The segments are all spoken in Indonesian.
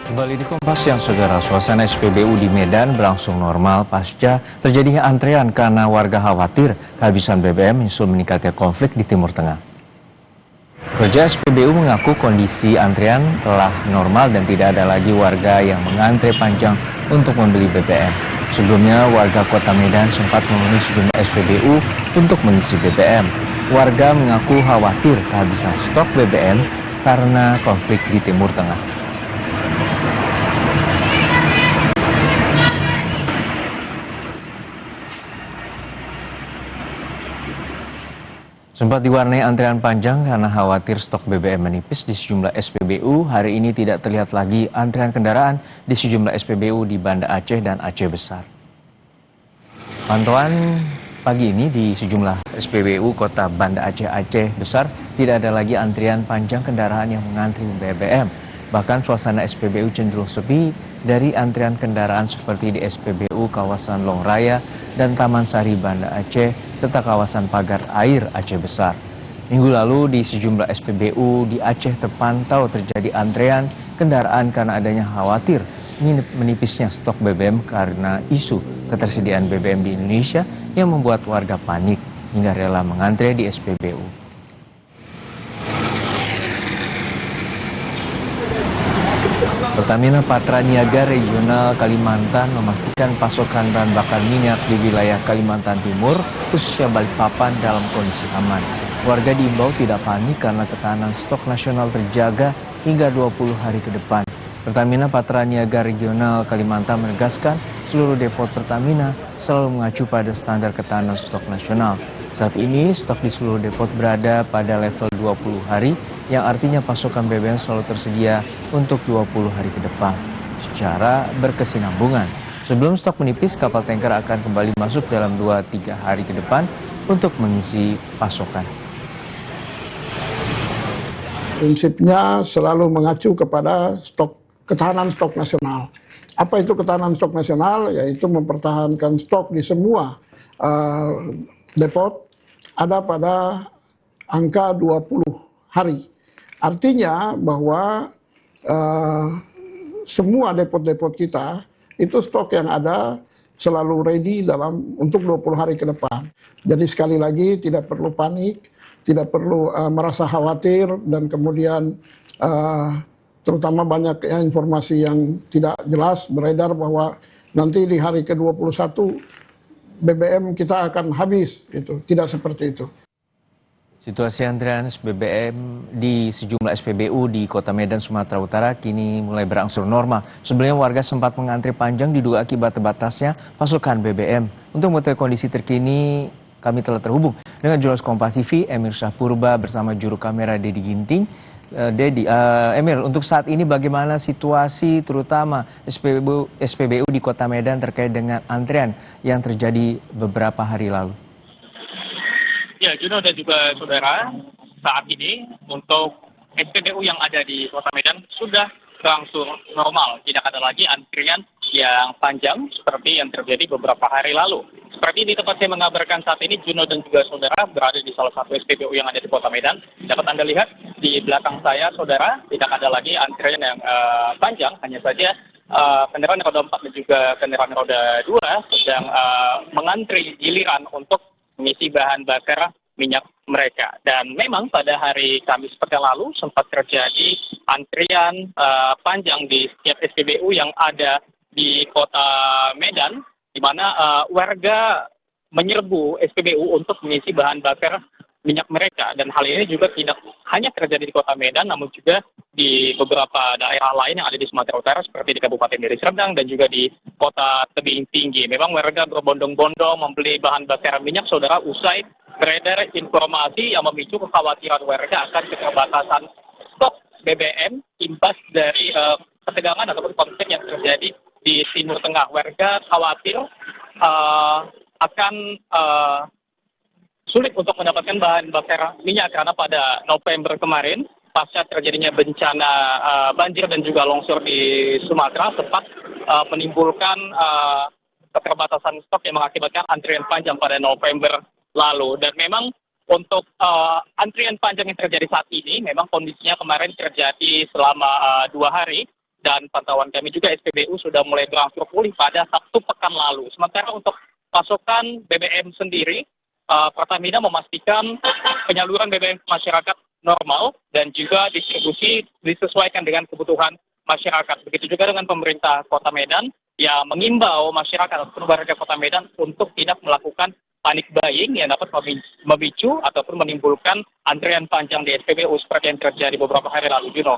Kembali di Kompas Siang, Saudara. Suasana SPBU di Medan berlangsung normal pasca terjadinya antrean karena warga khawatir kehabisan BBM menyusul meningkatnya konflik di Timur Tengah. Kerja SPBU mengaku kondisi antrean telah normal dan tidak ada lagi warga yang mengantre panjang untuk membeli BBM. Sebelumnya, warga Kota Medan sempat memenuhi sejumlah SPBU untuk mengisi BBM. Warga mengaku khawatir kehabisan stok BBM karena konflik di Timur Tengah. Sempat diwarnai antrean panjang karena khawatir stok BBM menipis di sejumlah SPBU, hari ini tidak terlihat lagi antrean kendaraan di sejumlah SPBU di Banda Aceh dan Aceh Besar. Pantauan pagi ini di sejumlah SPBU Kota Banda Aceh Besar tidak ada lagi antrian panjang kendaraan yang mengantri BBM. Bahkan suasana SPBU cenderung sepi dari antrian kendaraan seperti di SPBU kawasan Long Raya dan Taman Sari Banda Aceh serta kawasan Pagar Air Aceh Besar. Minggu lalu di sejumlah SPBU di Aceh terpantau terjadi antrean kendaraan karena adanya khawatir menipisnya stok BBM karena isu ketersediaan BBM di Indonesia yang membuat warga panik hingga rela mengantre di SPBU. Pertamina Patraniaga Regional Kalimantan memastikan pasokan bahan bakar minyak di wilayah Kalimantan Timur, khususnya Balikpapan, dalam kondisi aman. Warga diimbau tidak panik karena ketahanan stok nasional terjaga hingga 20 hari ke depan. Pertamina Patraniaga Regional Kalimantan menegaskan seluruh depot Pertamina selalu mengacu pada standar ketahanan stok nasional. Saat ini stok di seluruh depot berada pada level 20 hari, yang artinya pasokan BBM selalu tersedia untuk 20 hari ke depan secara berkesinambungan. Sebelum stok menipis, kapal tanker akan kembali masuk dalam 2-3 hari ke depan untuk mengisi pasokan. Prinsipnya selalu mengacu kepada ketahanan stok nasional. Apa itu ketahanan stok nasional? Yaitu mempertahankan stok di semua depot ada pada angka 20 hari. Artinya bahwa semua depot-depot kita itu stok yang ada selalu ready untuk 20 hari ke depan. Jadi sekali lagi tidak perlu panik, tidak perlu merasa khawatir, dan kemudian terutama banyak informasi yang tidak jelas beredar bahwa nanti di hari ke-21 BBM kita akan habis. Tidak seperti itu. Situasi antrean BBM di sejumlah SPBU di Kota Medan, Sumatera Utara kini mulai berangsur normal. Sebelumnya warga sempat mengantri panjang diduga akibat terbatasnya pasokan BBM. Untuk mengetahui kondisi terkini, kami telah terhubung dengan jurnalis Kompas TV Emir Syahpurba bersama juru kamera Dedi Ginting. Emir, untuk saat ini bagaimana situasi terutama SPBU di Kota Medan terkait dengan antrean yang terjadi beberapa hari lalu? Ya, Juno dan juga saudara, saat ini untuk SPBU yang ada di Kota Medan sudah berangsur normal. Tidak ada lagi antrian yang panjang seperti yang terjadi beberapa hari lalu. Seperti di tempat saya mengabarkan saat ini, Juno dan juga saudara berada di salah satu SPBU yang ada di Kota Medan. Dapat Anda lihat di belakang saya, saudara, tidak ada lagi antrian yang panjang, hanya saja kendaraan roda 4 dan juga kendaraan roda 2 sedang mengantri giliran untuk mengisi bahan bakar minyak mereka. Dan memang pada hari Kamis pekan lalu sempat terjadi antrian panjang di setiap SPBU yang ada di Kota Medan, di mana warga menyerbu SPBU untuk mengisi bahan bakar minyak mereka. Dan hal ini juga tidak hanya terjadi di Kota Medan, namun juga di beberapa daerah lain yang ada di Sumatera Utara seperti di Kabupaten Deli Serdang dan juga di Kota Tebing Tinggi. Memang warga berbondong-bondong membeli bahan bakar minyak, saudara, usai beredar informasi yang memicu kekhawatiran warga akan keterbatasan stok BBM imbas dari ketegangan ataupun konflik yang terjadi di Timur Tengah. Warga khawatir akan sulit untuk mendapatkan bahan bakar minyak karena pada November kemarin pasca terjadinya bencana banjir dan juga longsor di Sumatera sempat menimbulkan keterbatasan stok yang mengakibatkan antrian panjang pada November lalu. Dan memang untuk antrian panjang yang terjadi saat ini memang kondisinya kemarin terjadi selama 2 hari dan pantauan kami juga SPBU sudah mulai berangsur pulih pada Sabtu pekan lalu. Sementara untuk pasokan BBM sendiri, Pertamina memastikan penyaluran BBM ke masyarakat normal dan juga distribusi disesuaikan dengan kebutuhan masyarakat. Begitu juga dengan pemerintah Kota Medan yang mengimbau masyarakat ataupun warga Kota Medan untuk tidak melakukan panik buying yang dapat memicu ataupun menimbulkan antrian panjang di SPBU seperti yang terjadi beberapa hari lalu, Juno.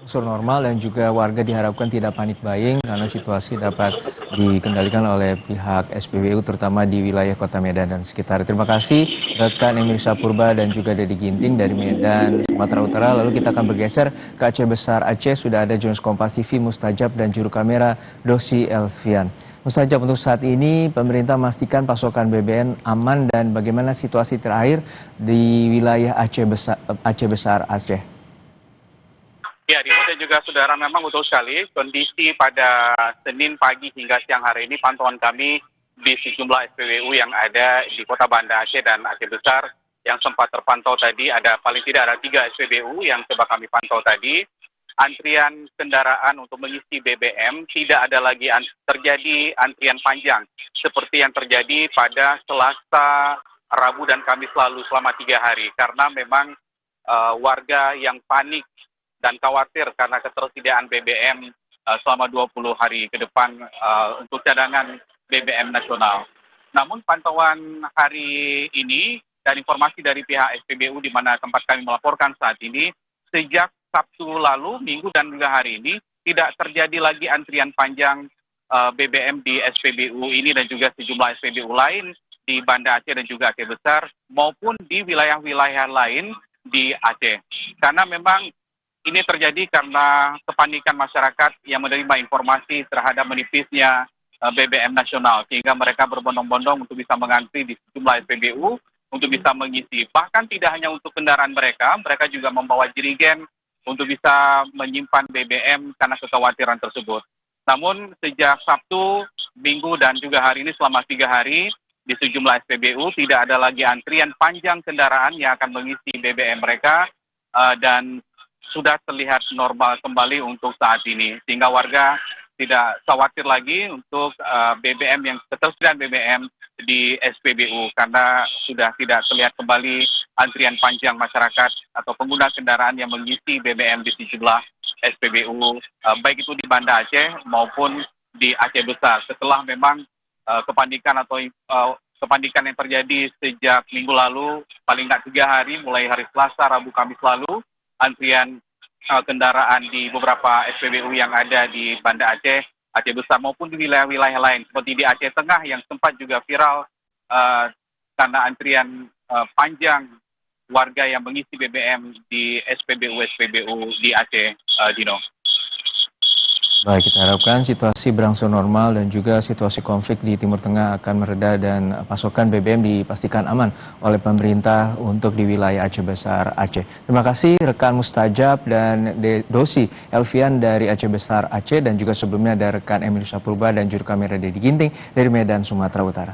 Unsur normal dan juga warga diharapkan tidak panik buying karena situasi dapat dikendalikan oleh pihak SPBU terutama di wilayah Kota Medan dan sekitar. Terima kasih rekan Emil Sapurba dan juga Dedi Ginting dari Medan, Sumatera Utara. Lalu kita akan bergeser ke Aceh Besar Aceh. Sudah ada jurnalis Kompas TV Mustajab dan juru kamera Dosi Elvian. Mustajab, untuk saat ini pemerintah memastikan pasokan BBM aman dan bagaimana situasi terakhir di wilayah Aceh Besar Aceh? Ya, di Aceh juga saudara memang betul sekali kondisi pada Senin pagi hingga siang hari ini pantauan kami di sejumlah SPBU yang ada di Kota Banda Aceh dan Aceh Besar yang sempat terpantau tadi ada paling tidak ada 3 SPBU yang coba kami pantau tadi. Antrian kendaraan untuk mengisi BBM tidak ada lagi terjadi antrian panjang seperti yang terjadi pada Selasa, Rabu dan Kamis lalu selama 3 hari karena memang warga yang panik dan khawatir karena ketersediaan BBM selama 20 hari ke depan untuk cadangan BBM nasional. Namun pantauan hari ini dan informasi dari pihak SPBU di mana tempat kami melaporkan saat ini, sejak Sabtu lalu, Minggu dan juga hari ini, tidak terjadi lagi antrian panjang BBM di SPBU ini dan juga sejumlah SPBU lain di Banda Aceh dan juga Aceh Besar maupun di wilayah-wilayah lain di Aceh. Karena memang ini terjadi karena kepanikan masyarakat yang menerima informasi terhadap menipisnya BBM nasional sehingga mereka berbondong-bondong untuk bisa mengantri di sejumlah SPBU untuk bisa mengisi. Bahkan tidak hanya untuk kendaraan mereka juga membawa jerigen untuk bisa menyimpan BBM karena kekhawatiran tersebut. Namun sejak Sabtu, Minggu dan juga hari ini selama 3 hari di sejumlah SPBU tidak ada lagi antrian panjang kendaraan yang akan mengisi BBM mereka dan sudah terlihat normal kembali untuk saat ini sehingga warga tidak khawatir lagi untuk BBM yang ketersediaan BBM di SPBU karena sudah tidak terlihat kembali antrian panjang masyarakat atau pengguna kendaraan yang mengisi BBM di sejumlah SPBU baik itu di Banda Aceh maupun di Aceh Besar setelah memang kepanikan yang terjadi sejak minggu lalu paling nggak 3 hari mulai hari Selasa, Rabu, Kamis lalu antrian kendaraan di beberapa SPBU yang ada di Banda Aceh, Aceh Besar maupun di wilayah-wilayah lain seperti di Aceh Tengah yang sempat juga viral karena antrian panjang warga yang mengisi BBM di SPBU di Aceh, Dino. Baik, kita harapkan situasi berangsur normal dan juga situasi konflik di Timur Tengah akan mereda dan pasokan BBM dipastikan aman oleh pemerintah untuk di wilayah Aceh Besar Aceh. Terima kasih rekan Mustajab dan Dosi Elvian dari Aceh Besar Aceh dan juga sebelumnya ada rekan Emil Sapurba dan juru kamera Dedi Ginting dari Medan, Sumatera Utara.